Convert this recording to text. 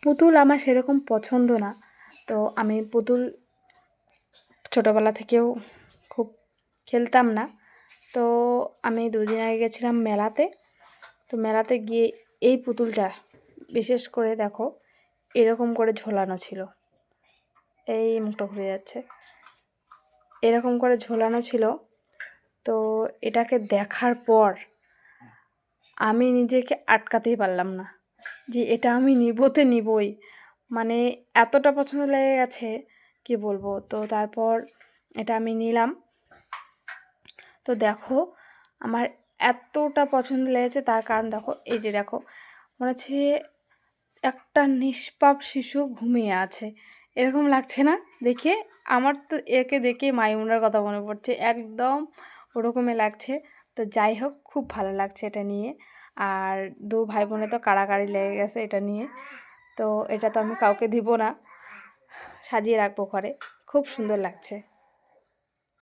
পুতুল আমার সেরকম পছন্দ না। তো আমি পুতুল ছোটোবেলা থেকেও খুব খেলতাম না। তো আমি 2 দিন আগে গেছিলাম মেলাতে। তো মেলাতে গিয়ে এই পুতুলটা বিশেষ করে দেখো এরকম করে ঝোলানো ছিল। এই মুখটা ঘুরে যাচ্ছে। এরকম করে ঝোলানো ছিল। তো এটাকে দেখার পর আমি নিজেকে আটকাতেই পারলাম না যে এটা আমি নিবোতে নিবই। মানে এতটা পছন্দ লেগে গেছে কি বলবো। তো তারপর এটা আমি নিলাম। তো দেখো আমার এতটা পছন্দ লেগেছে তার কারণ দেখো এই যে দেখো মনে হচ্ছে একটা নিষ্পাপ শিশু ঘুমিয়ে আছে, এরকম লাগছে না দেখে? আমার তো একে দেখে মাইমুনার কথা মনে পড়ছে, একদম ওরকমই লাগছে। তো যাই হোক খুব ভালো লাগছে এটা নিয়ে। আর 2 ভাই বোনে তো কাড়াকাড়ি লেগে গেছে এটা নিয়ে। তো এটা তো আমি কাউকে দিব না, সাজিয়ে রাখবো ঘরে। খুব সুন্দর লাগছে।